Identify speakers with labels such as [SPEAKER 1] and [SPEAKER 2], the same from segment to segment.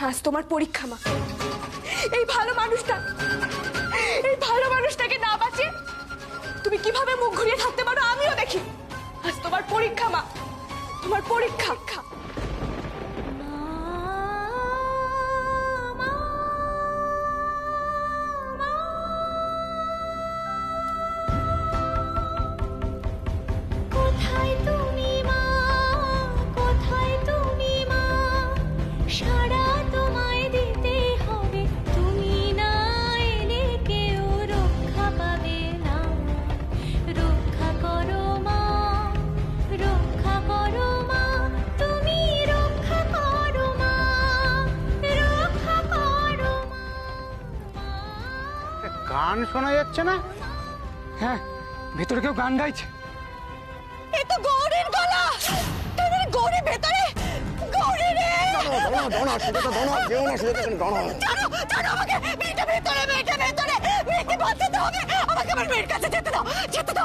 [SPEAKER 1] আজ তোমার পরীক্ষা মা। এই ভালো মানুষটাকে না বাঁচিয়ে তুমি কিভাবে মুখ ঘুরিয়ে থাকতে পারো আমিও দেখি। আজ তোমার পরীক্ষা মা, তোমার পরীক্ষা।
[SPEAKER 2] গান শোনা যাচ্ছে না? হ্যাঁ, ভেতরে কেউ গান গাইছে।
[SPEAKER 1] এ তো গৌরীর গলা। তোদের গৌরী ভেতরে। গৌরী রে,
[SPEAKER 2] দাঁড়া সেটা তো দাঁড়া, কেউ না সেটা কেন দাঁড়া।
[SPEAKER 1] জানো আমাকে, মেয়েটা ভেতরে, মেয়েকে বাঁচাতে হবে। আমাকে আমার মেয়ের কাছে যেতে দাও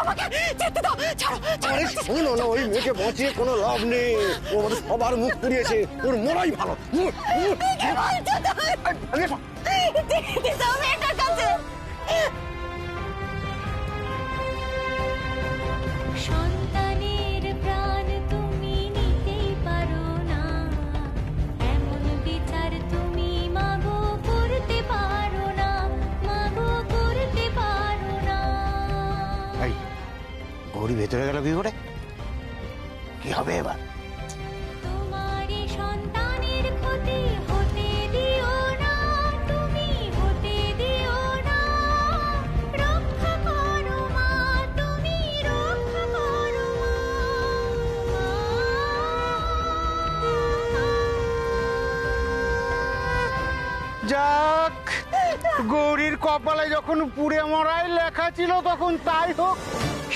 [SPEAKER 1] আমাকে, যেতে দাও। ছাড়ো।
[SPEAKER 2] আরে শোনো না, ওই মেয়েকে বাঁচিয়ে কোনো লাভ নেই। ও আমাদের সবার মুখ পুড়িয়েছে, ওর মরাই ভালো।
[SPEAKER 1] যেতে দাও মেয়েটার কাছে।
[SPEAKER 3] সন্তানের প্রাণ তুমি নিতেই পারো না, এমন বিচার তুমি মাগো করতে পারো না, মাগো করতে পারো না।
[SPEAKER 2] এই গৌরী ভেতরে গেল কি করে? কি হবে এবার?
[SPEAKER 3] তোমারই সন্তানের ক্ষতি হতে দিও না, তুমি হতে দিও না। রক্ষা করো মা, তুমি রক্ষা করো
[SPEAKER 2] যাক, গৌরীর কপালে যখন পুড়ে মরাই লেখা ছিল তখন তাই হোক।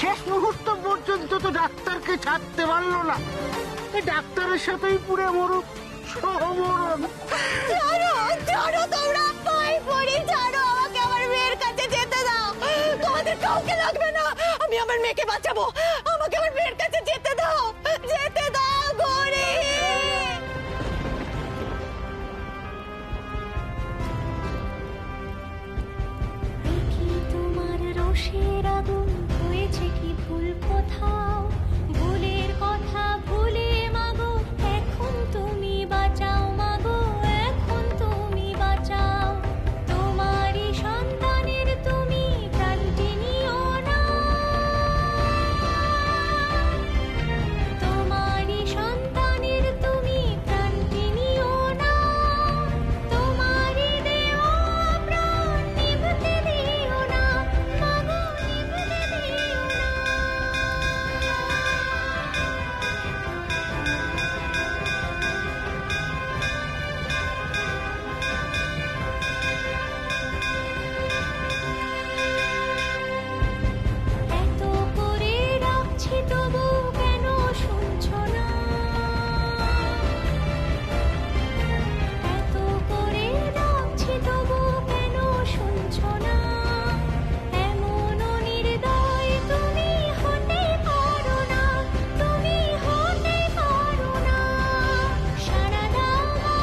[SPEAKER 2] শেষ মুহূর্ত পর্যন্ত তো ডাক্তারকে ছাড়তে পারলো না। এই ডাক্তারের সাথেই পুড়ে মরুক, সমরণ।
[SPEAKER 1] ছাড়ো তোমরা, পায়ে পড়ি, ছাড়ো আমাকে, আমার মেয়ের কাছে যেতে দাও। তোমাদের কাউকে লাগবে না, আমি আমার মেয়েকে বাঁচাবো। আমাকে আমার মেয়ের কাছে যেতে দাও গৌরী।
[SPEAKER 3] দেখি তোমার রোষের আগুন হয়েছে কি ভুল কোথাও, ভুলের কথা ভুলে মাগো এখন তুমি বাঁচাও, মাগো এখন তুমি বাঁচাও। তোমারই সন্তানের তুমি প্রাণটি নিও না, তোমারই সন্তানের তুমি প্রাণটি নিও না। তোমারই দেও প্রাণ নিভতে দিও না, মাগো নিভতে দিও না। এত করে ডাকছি তবু কেন শুনছো না, এত করে ডাকছি তবু কেন শুনছো না। এমন নির্দয় তুমি হতে পারো না, তুমি হতে পারো না। সারা দাও মা,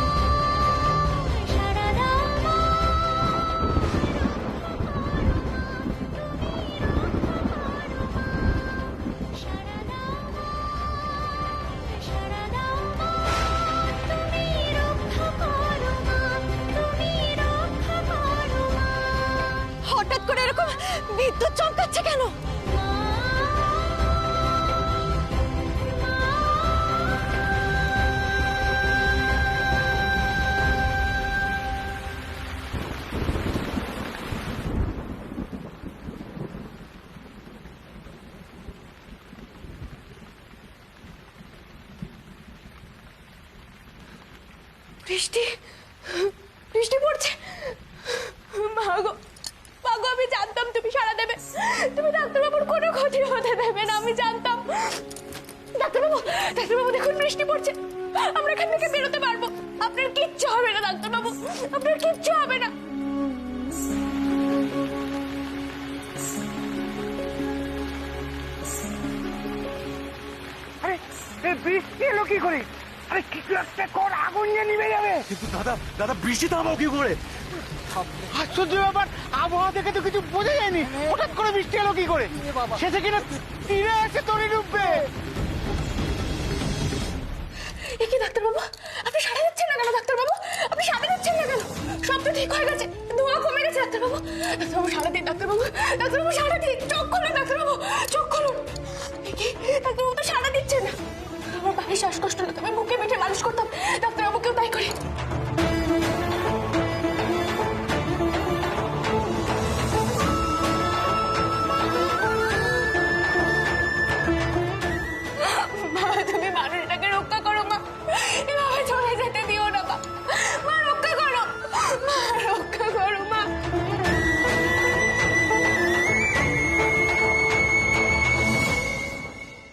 [SPEAKER 3] সারা দাও মা। সারা দাও মা, সারা দাও মা। তুমি রক্ষা করো মা, তুমি রক্ষা করো মা।
[SPEAKER 1] হঠাৎ করে এরকম বিদ্যুৎ চমকাচ্ছে কেন? বৃষ্টি পড়ছে। মাগো, আমি জানতাম তুমি সাড়া দেবে। তুমি ডাক্তারবাবুর কোনো ক্ষতি হতে দেবে না, আমি জানতাম। ডাক্তারবাবু দেখুন বৃষ্টি পড়ছে, আমরা এখান থেকে বেরোতে পারবো। আপনার কিচ্ছু হবে না ডাক্তারবাবু, আপনার কিচ্ছু হবে না।
[SPEAKER 2] আরে বৃষ্টি এলো কি করে? আরে কিছু একটা কর, আগুন নিয়ে নিভে যাবে।
[SPEAKER 4] কিন্তু দাদা দাদা বৃষ্টি থামাও কি করে?
[SPEAKER 2] আশ্চর্য ব্যাপার, আবহাওয়া দেখে তো কিছু বোঝা যায়নি, হঠাৎ করে বৃষ্টি এলো কি করে? শেষে কিনা তীরে আছে তরি ডুববে।
[SPEAKER 1] এ কি ডাক্তারবাবু, আপনি সাড়া দিচ্ছেন না কেন? ডাক্তারবাবু আপনি সাড়া দিচ্ছেন না কেন? সব তো ঠিক হয়ে গেছে, ধোঁয়া কমে গেছে। ডাক্তারবাবু, ডাক্তারবাবু সাড়া দিন। ডাক্তারবাবু, ডাক্তারবাবু সাড়া দিন, চোখ খুলুন। ডাক্তারবাবু চোখ খুলুন। এ কি ডাক্তারবাবু তো সাড়া দিচ্ছেন না? আমার ভারী শ্বাসকষ্ট হতো, আমি বুকে পিঠে মালিশ করতাম, ডাক্তারবাবুকেও তাই করে। মা, তুমি মানুষটাকে রক্ষা করো মা, এভাবে চলে যেতে দিও না মা। মা রক্ষা করো, মা রক্ষা করো মা।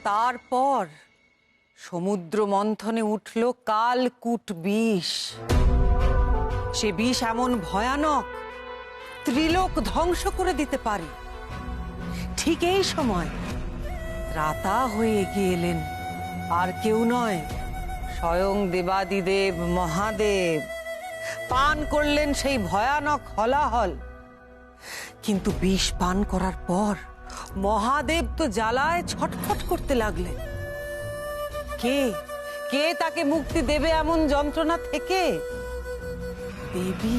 [SPEAKER 5] তারপর সমুদ্র মন্থনে উঠল কালকূট বিষ। সে বিষ এমন ভয়ানক, ত্রিলোক ধ্বংস করে দিতে পারে। ঠিক এই সময় ত্রাতা হয়ে এগিয়ে এলেন আর কেউ নয়, স্বয়ং দেবাদিদেব মহাদেব। পান করলেন সেই ভয়ানক হলাহল। কিন্তু বিষ পান করার পর মহাদেব তো জ্বালায় ছটফট করতে লাগলেন। কে কে তাকে মুক্তি দেবে এমন যন্ত্রণা থেকে? দেবী,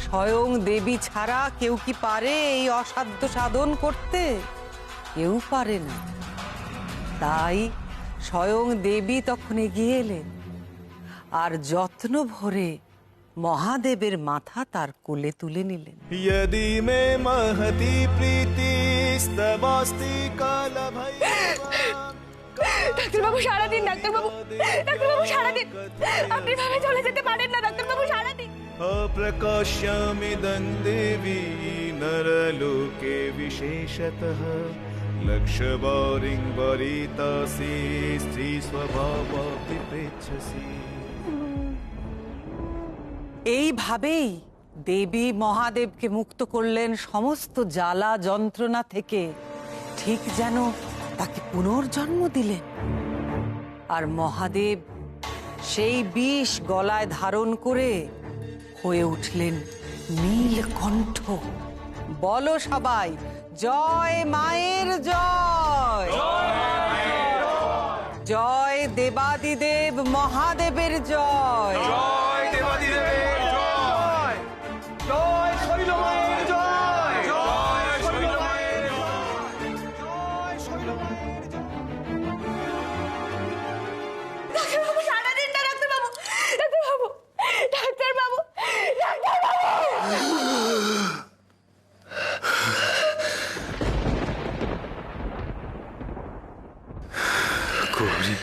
[SPEAKER 5] স্বয়ং দেবী ছাড়া কেউ কি পারে এই অসাধ্য সাধন করতে? কেউ পারে না। তাই স্বয়ং দেবী তখন এগিয়ে এলেন আর যত্ন ভরে মহাদেবের মাথা তার কোলে তুলে নিলেন।
[SPEAKER 4] यदि मे महती प्रीतिस्तवास्ति कालभैरवा।
[SPEAKER 1] ডাক্তারবাবু সাড়া দিন। ডাক্তারবাবু, ডাক্তারবাবু সাড়া দিন। আপনি ভাবে চলে যেতে পারেন না, ডাক্তারবাবু সাড়া দিন।
[SPEAKER 4] अप्रकाश्यामिदं देवी नरलोके विशेषतः लक्ष्यवारिं वरितासि स्त्री स्वभावापि प्रेच्छसि।
[SPEAKER 5] এইভাবেই দেবী মহাদেবকে মুক্ত করলেন সমস্ত জ্বালা যন্ত্রণা থেকে, ঠিক যেন তাকে পুনর্জন্ম দিলেন। আর মহাদেব সেই বিষ গলায় ধারণ করে হয়ে উঠলেন নীলকণ্ঠ। বলো সবাই, জয় মায়ের জয়, জয় দেবাদিদেব মহাদেবের জয়।
[SPEAKER 1] ডাক্তারবাবু সাড়া দিন না। ডাক্তারবাবু, ডাক্তারবাবু, ডাক্তারবাবু, ডাক্তারবাবু।
[SPEAKER 4] गौरी,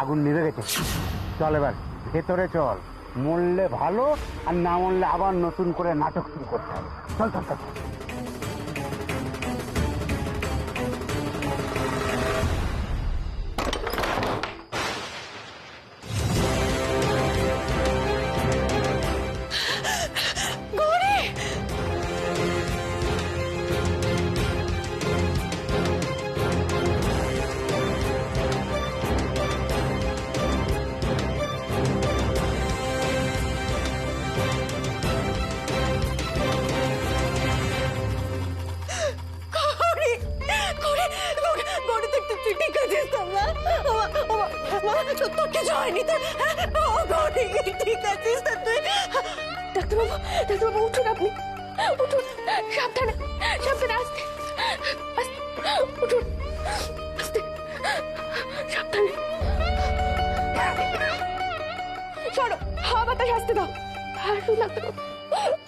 [SPEAKER 2] আগুন নিভে গেছে, চল এবার ভেতরে চল। মরলে ভালো, আর না মরলে আবার নতুন করে নাটক শুরু করতে হবে। চল চল চল।
[SPEAKER 1] ডাক্তারবাবু, ডাক্তারবাবু উঠুন, আপনি উঠুন। সাবধানে, সাবধানে, আস্তে আস্তে উঠুন, আস্তে সাবধানে। সরো, হাওয়া বাতাস আসতে দাও। আসুন ডাক্তারবাবু,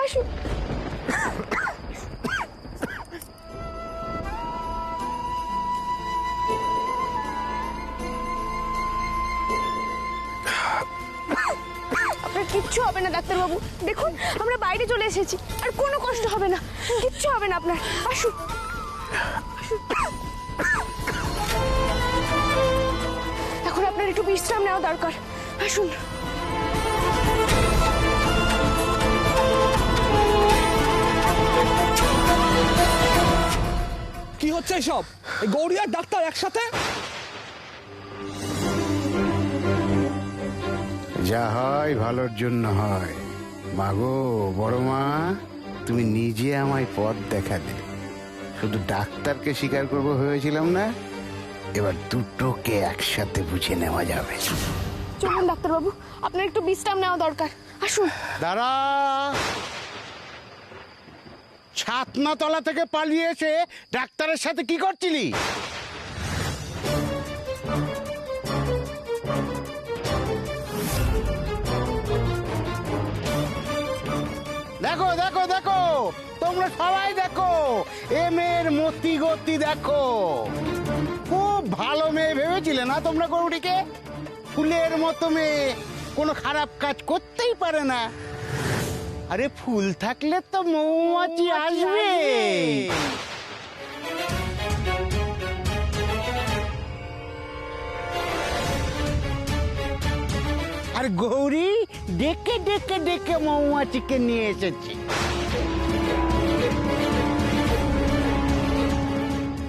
[SPEAKER 1] আসুন। কিচ্ছু হবে না ডাক্তারবাবু, দেখুন আমরা বাইরে চলে এসেছি, আর কোনো কষ্ট হবে না, কিচ্ছু হবে না আপনার। আসুন। এখন আপনার একটু বিশ্রাম নেওয়া দরকার, আসুন।
[SPEAKER 6] কি হচ্ছে এসব? এই গৌরী আর ডাক্তার একসাথে?
[SPEAKER 2] যা হয় ভালোর জন্য হয়। মাগো বড় মা, তুমি নিজে আমায় পথ দেখালে। শুধু ডাক্তারকে স্বীকার করবো হয়েছিলাম না, এবার দুটোকে একসাথে বুঝে নেওয়া যাবে।
[SPEAKER 1] চলুন ডাক্তারবাবু, আপনার একটু বিশ্রাম নেওয়া দরকার, আসুন।
[SPEAKER 2] দাঁড়া, ছাতনা তলা থেকে পালিয়ে এসে ডাক্তারের সাথে কি করছিলি? দেখো দেখো দেখো, তোমরা সবাই দেখো, এ মেয়ের মতি গতি দেখো। খুব ভালো মেয়ে ভেবেছিলে না তোমরা গৌরীকে? ফুলের মতো মেয়ে, কোনো খারাপ কাজ করতেই পারে না। আরে ফুল থাকলে তো মৌমাছি আসবে। আর গৌরী ডেকে ডেকে ডেকে মৌমাছিকে নিয়ে এসেছে।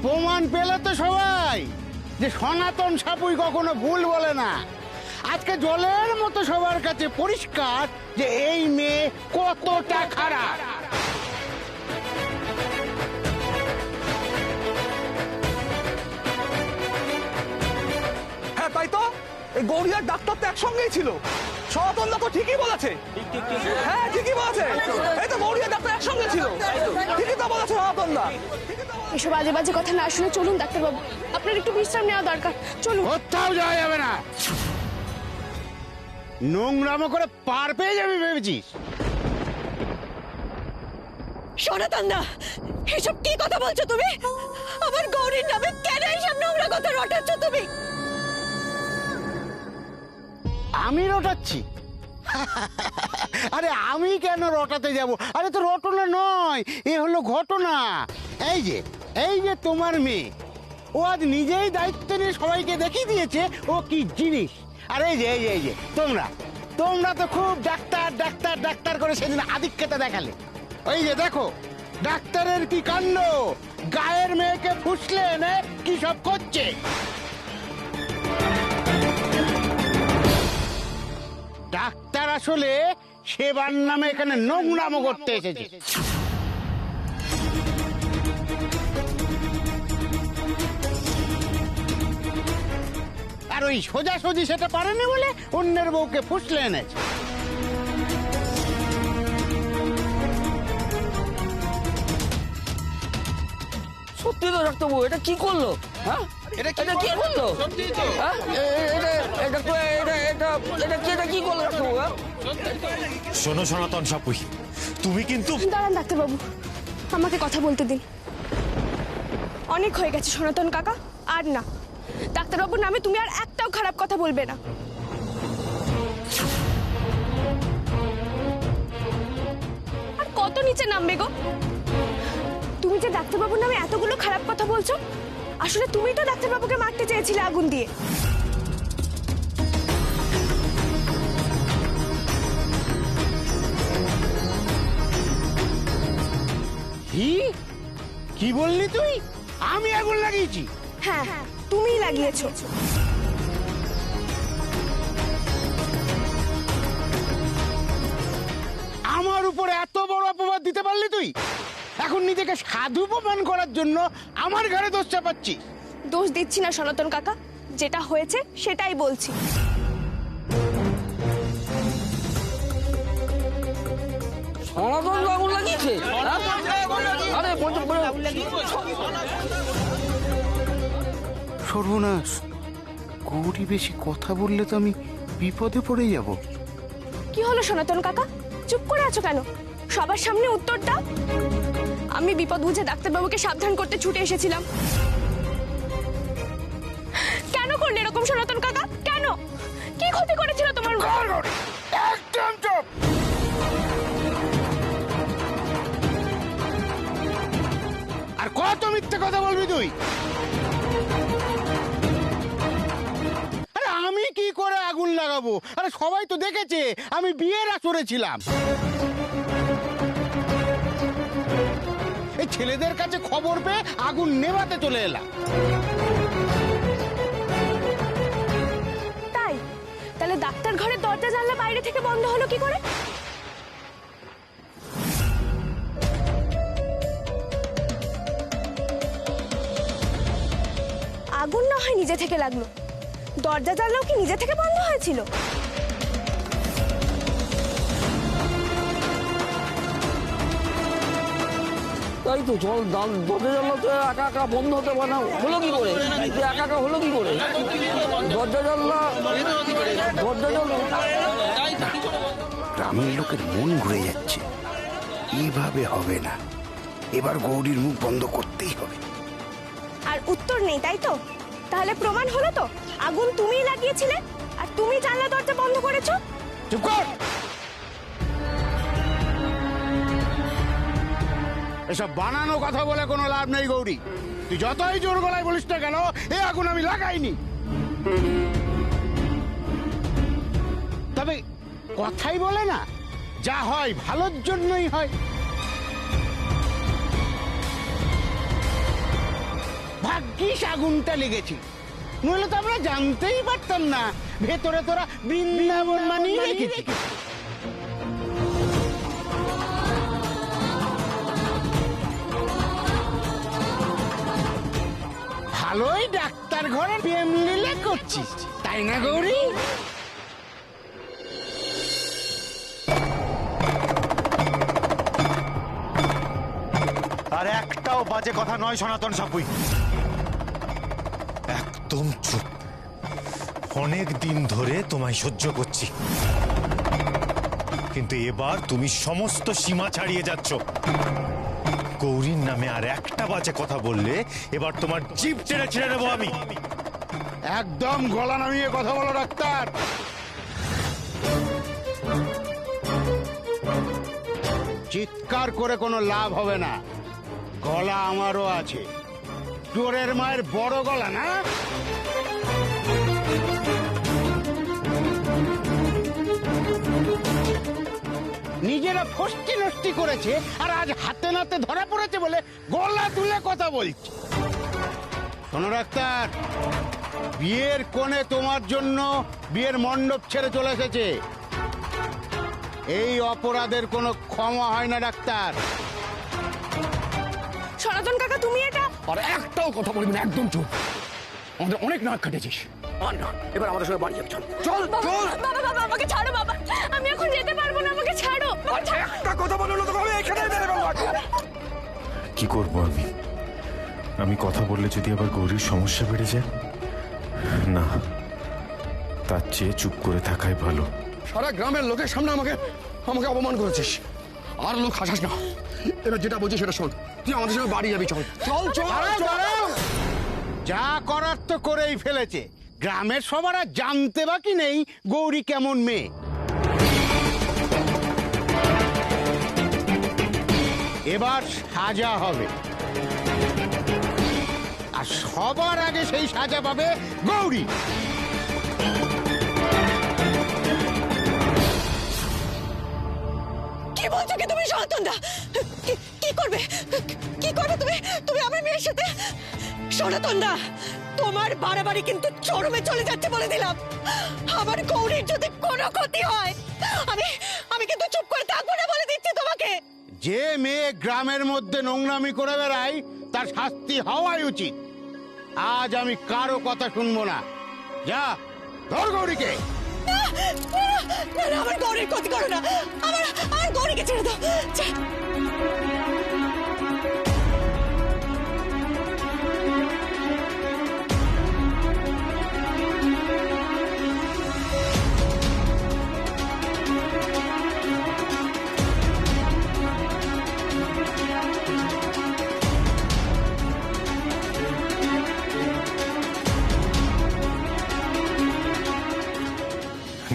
[SPEAKER 2] প্রমাণ পেলে তো সবাই যে সনাতন সাপুই কখনো ভুল বলে না। আজকে জলের মতো সবার কাছে পরিষ্কার যে এই মেয়ে কতটা খারাপ।
[SPEAKER 6] হ্যাঁ তাই তো, এই গৌরী আর ডাক্তার তো একসঙ্গেই ছিল। সনাতন দা তো ঠিকই বলেছে। হ্যাঁ ঠিকই বলেছে, এই তো গৌরী আর ডাক্তার একসঙ্গে ছিল। ঠিকই তো বলেছে সনাতন দা।
[SPEAKER 1] এসব আজে বাজে কথা না শুনে চলুন ডাক্তারবাবু, আপনার একটু বিশ্রাম নেওয়া দরকার, চলুন।
[SPEAKER 2] কোথাও যাওয়া যাবে না। নোংরামো করে পার পেয়ে যাবি ভেবেছিস?
[SPEAKER 7] সনাতন দা, এসব কি কথা বলছো তুমি? আমার গৌরীর নামে কেন এইসব নোংরা কথা রটাচ্ছ তুমি?
[SPEAKER 2] আমি রটাচ্ছি? আরে আমি কেন রটাতে যাব? আরে তো রটনা নয়, এ হলো ঘটনা। এই যে তোমার মেয়ে, ও আজ নিজেই দায়িত্ব নিয়ে সবাইকে দেখিয়ে দিয়েছে ও কি জিনিস। আর এই যে তোমরা তো খুব ডাক্তার ডাক্তার ডাক্তার করে সেদিন আধিক্যতা দেখালে। ওই যে দেখো ডাক্তারের কি কাণ্ড, গায়ের মেয়েকে ফুসলে এনে কি সব করছে। ডাক্তার আসলে সেবার নামে এখানে নোংরামো করতে এসেছে। আর ওই সোজাসুজি সেটা পারেনি বলে অন্যের বউকে ফুসলে এনেছে।
[SPEAKER 8] সত্যি তো ডাক্তারবাবু, এটা কি করলো? হ্যাঁ এটা কি করলো? হ্যাঁ? এটা কি করলো ডাক্তারবাবু? হ্যাঁ?
[SPEAKER 9] শোনো সনাতন সাপুই, তুমি কিন্তু
[SPEAKER 1] দাঁড়ান ডাক্তারবাবু, আমাকে কথা বলতে দিন। অনেক হয়ে গেছে সনাতন কাকা, আর না। ডাক্তারবাবুর নামে তুমি আর একটাও খারাপ কথা বলবে না। আর কত নিচে নামবে গো? তুমি যে ডাক্তারবাবুর নামে এতগুলো খারাপ কথা বলছো, আসলে তুমি তো ডাক্তারবাবুকে মারতে চেয়েছিলে আগুন দিয়ে।
[SPEAKER 2] কি বললি তুই? আমি আগুন লাগিয়েছি?
[SPEAKER 1] হ্যাঁ, তুমিই লাগিয়েছো।
[SPEAKER 2] আমার উপরে এত বড় অপবাদ দিতে পারলি তুই? এখন নিজেকে সাধু প্রমাণ করার জন্য আমার ঘরে দোষ চাপাচ্ছি?
[SPEAKER 1] দোষ দিচ্ছি না সনাতন কাকা, যেটা হয়েছে সেটাই বলছি।
[SPEAKER 8] সনাতন দা আগুন লাগিয়েছে? আরে
[SPEAKER 2] সর্বনাশ, গৌরী বেশি কথা বললে তো আমি বিপদে পড়ে যাব।
[SPEAKER 1] কি হলো সনাতন কাকা, চুপ করে আছো কেন? সবার সামনে উত্তর দাও। আমি বিপদ বুঝে ডাক্তারবাবুকে সাবধান করতে ছুটে এসেছিলাম। কেন করলে এরকম সনাতন কাকা? কেন? কি ক্ষতি করেছিল তোমার?
[SPEAKER 2] একদম চুপ। আর কত মিথ্যে কথা বলবি তুই? আরে আমি কি করে আগুন লাগাবো? আরে সবাই তো দেখেছে আমি বিয়ের আসরে ছিলাম। এই ছেলেদের কাছে খবর পেয়ে আগুন নেভাতে চলে এলাম।
[SPEAKER 1] তাই? তাহলে ডাক্তার ঘরের দরজা জানলা বাইরে থেকে বন্ধ হলো কি করে? আগুন না হয় নিজে থেকে লাগলো, দরজা জানলাও কি নিজে থেকে বন্ধ হয়েছিল?
[SPEAKER 8] তাই তো, চল দরজা জানলা তো একা একা বন্ধ হতে পারে না, হলো কি করে? একা একা হলো কি করে? দরজা জানলা
[SPEAKER 10] গ্রামের লোকের মন ঘুরে যাচ্ছে। এইভাবে হবে না, এবার গৌরীর মুখ বন্ধ করতেই হবে।
[SPEAKER 1] আর উত্তর নেই, তাই তো? তাহলে প্রমাণ হলো তো আগুন তুমিই লাগিয়েছিলে আর তুমি জানলা দরজা বন্ধ করেছো।
[SPEAKER 2] চুপ কর। এসব বানানো কথা বলে কোনো লাভ নেই গৌরী। তুই যতই জোর গলায় বলিস না কেন, এ আগুন আমি লাগাইনি। তবে কথাই বলে না, যা হয় ভালোর জন্যই হয়। ভাগ্যিস আগুনটা লেগেছি, নইলে তো আমরা জানতেই পারতাম না ভেতরে তোরা বৃন্দাবন মানিয়ে রেখেছি। ভালোই ডাক্তার ঘরে প্রেম লীলা করছিস, তাই না গৌরী?
[SPEAKER 9] আর একটাও বাজে কথা নয় সনাতন সাপুই, একদম চুপ। অনেক দিন ধরে তোমায় সহ্য করছি, কিন্তু এবার তুমি সমস্ত সীমা ছাড়িয়ে যাচ্ছ। গৌরীর নামে আর একটা বাজে কথা বললে এবার তোমার জিভ টেনে ছেড়ে দেবো আমি।
[SPEAKER 2] একদম গলা নামিয়ে কথা বলো ডাক্তার। চিৎকার করে কোনো লাভ হবে না, গলা আমারও আছে। চোরের মায়ের বড় গলা না? নিজেরা ফষ্টি নষ্টি করেছে আর আজ হাতে নাতে ধরা পড়েছে বলে গলা তুলে কথা বলছে। শোনো ডাক্তার, বিয়ের কোণে তোমার জন্য বিয়ের মণ্ডপ ছেড়ে চলে এসেছে। এই অপরাধের কোনো ক্ষমা হয় না ডাক্তার।
[SPEAKER 1] সনাতন কাকা, তুমি এটা
[SPEAKER 6] আর একটাও কথা বলবি না, একদম চুপ। আমাদের অনেক নাক কাটেছিস। এবার আমাদের সঙ্গে বাড়ি যাবি, চল চল চল।
[SPEAKER 1] বাবা বাবা আমাকে ছাড়ো বাবা, আমি এখন যেতে পারবো না, আমাকে ছাড়ো।
[SPEAKER 6] একটা কথা বললো না তো আমি এখানে মেরে ফেলবো।
[SPEAKER 4] কি করব আমি কথা বললে যদি আবার গৌরীর সমস্যা বেড়ে যায়, না, তার চেয়ে চুপ করে থাকাই ভালো।
[SPEAKER 6] সারা গ্রামের লোকের সামনে আমাকে অপমান করেছিস, আর লোক হাসাস না। এবার যেটা বলছিস সেটা শোন, তুই আমাদের সঙ্গে বাড়ি যাবি, চল চল চল।
[SPEAKER 2] যা করার তো করেই ফেলেছে, গ্রামের সবার আর জানতে বাকি নেই গৌরী কেমন মেয়ে। এবার সাজা হবে, আর সবার আগে সেই সাজা পাবে গৌরী।
[SPEAKER 7] কি বলছো কি তুমি সনাতন দা? কি করবে তুমি তুমি আমার মেয়ের সাথে? সনাতন দা, তোমার বাড়াবাড়ি কিন্তু চরমে চলে যাচ্ছে বলে দিলাম। আমার গৌরীর যদি কোনো ক্ষতি হয়, আমি কিন্তু চুপ করে থাকবো না বলে দিচ্ছি তোমাকে।
[SPEAKER 2] যে মেয়ে গ্রামের মধ্যে নোংরামি করে বেড়ায় তার শাস্তি হওয়াই উচিত। আজ আমি কারো কথা শুনবো না। যা, ধর গৌরীকে।
[SPEAKER 7] আমার গৌরীর ক্ষতি করো না, আমার গৌরীকে ছেড়ে দাও।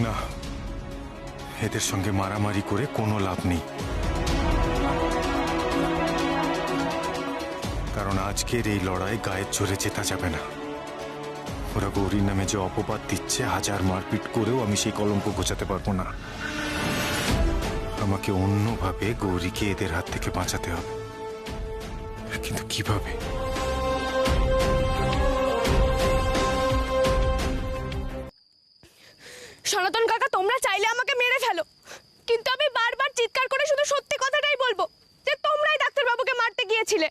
[SPEAKER 4] না, এদের সঙ্গে মারামারি করে কোনো লাভ নেই, কারণ আজকের এই লড়াই গায়ের জোরে জেতা যাবে না। ওরা গৌরীর নামে যে অপবাদ দিচ্ছে, হাজার মারপিট করেও আমি সেই কলঙ্ক ঘোচাতে পারবো না। আমাকে অন্যভাবে গৌরীকে এদের হাত থেকে বাঁচাতে হবে, কিন্তু কিভাবে?
[SPEAKER 1] সনাতন কাকা, তোমরা চাইলে আমাকে মেরে ফেলো, কিন্তু আমি বারবার চিৎকার করে শুধু সত্যি কথাটাই বলবো যে তোমরাই ডাক্তারবাবুকে মারতে গিয়েছিলে।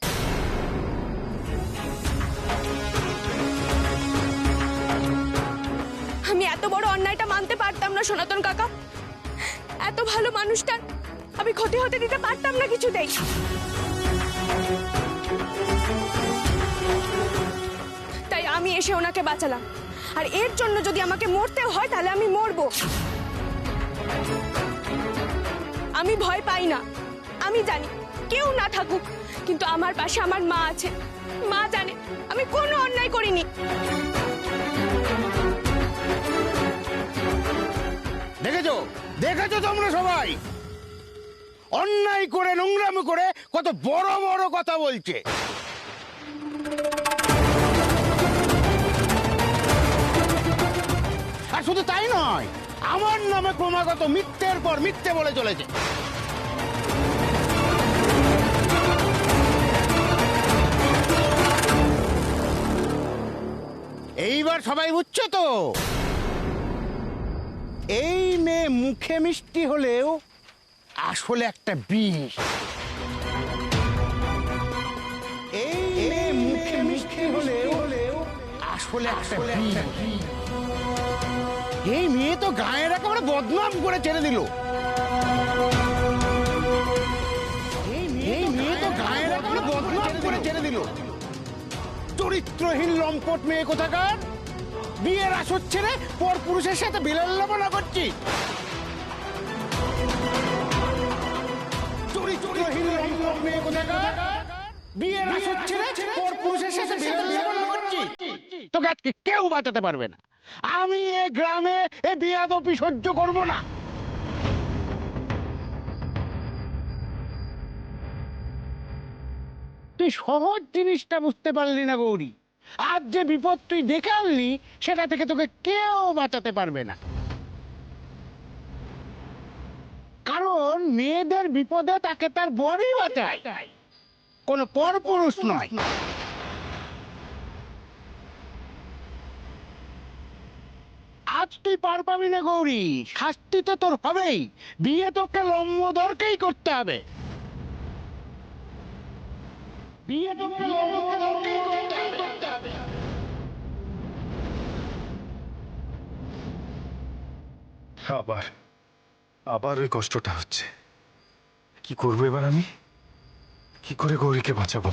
[SPEAKER 1] আমি এত বড় অন্যায়টা মানতে পারতাম না সনাতন কাকা। এত ভালো মানুষটার আমি ক্ষতি হতে দিতে পারতাম না কিছুতেই। তাই আমি এসে ওনাকে বাঁচালাম, আর এর জন্য যদি আমাকে মরতেও হয় তাহলে আমি মরবো। আমি ভয় পাই না, আমি জানি কেউ না থাকুক, কিন্তু আমার পাশে আমার মা আছে। মা জানে আমি কোনো অন্যায় করিনি।
[SPEAKER 2] দেখেছো দেখেছো তোমরা সবাই, অন্যায় করে নোংরামি করে কত বড় বড় কথা বলছে। আর শুধু তাই নয়, আমার নামে ক্রমাগত মিথ্যের পর মিথ্যে বলে চলেছে। এইবার সবাই বুঝছো তো, এই মেয়ে মুখে মিষ্টি হলেও আসলে একটা বিষ। এই মেয়ে মুখে মিষ্টি হলেও আসলে একটা বিষ। এই মেয়ে তো গায়ের একেবারে বদনাম করে ছেড়ে দিল। এই মেয়ে তো গায়ের একেবারে বদনাম করে ছেড়ে দিল। চরিত্রহীন লম্পট মেয়ে কোথাকার, বিয়ের আসর ছেড়ে পর পুরুষের সাথে বিলাল্লাপনা করছি। চরিত্রহীন লম্পট মেয়ে কোথাকার, বিয়ের আসর ছেড়ে পর পুরুষের সাথে বিলাল্লাপনা করছি। তোকে আজকে কেউ বাঁচাতে পারবে না। আমি এ গ্রামে এ বিয়াদপি সহ্য করব না। তুই সহজ জিনিসটা বুঝতে পারলি না গৌরী। আজ যে বিপদ তুই দেখে আনলি, সেটা থেকে তোকে কেউ বাঁচাতে পারবে না। কারণ মেয়েদের বিপদে তাকে তার বরই বাঁচায়, কোনো পরপুরুষ নয়। আজ তুই পার পাবি না গৌরী, শাস্তি তো তোর হবেই। বিয়ে তোকে লম্বদরকেই করতে হবে। বিয়ে তোকে লম্বদরকেই করতে হবে।
[SPEAKER 4] আবার ওই কষ্টটা হচ্ছে। কি করবো এবার আমি? কি করে গৌরীকে বাঁচাবো?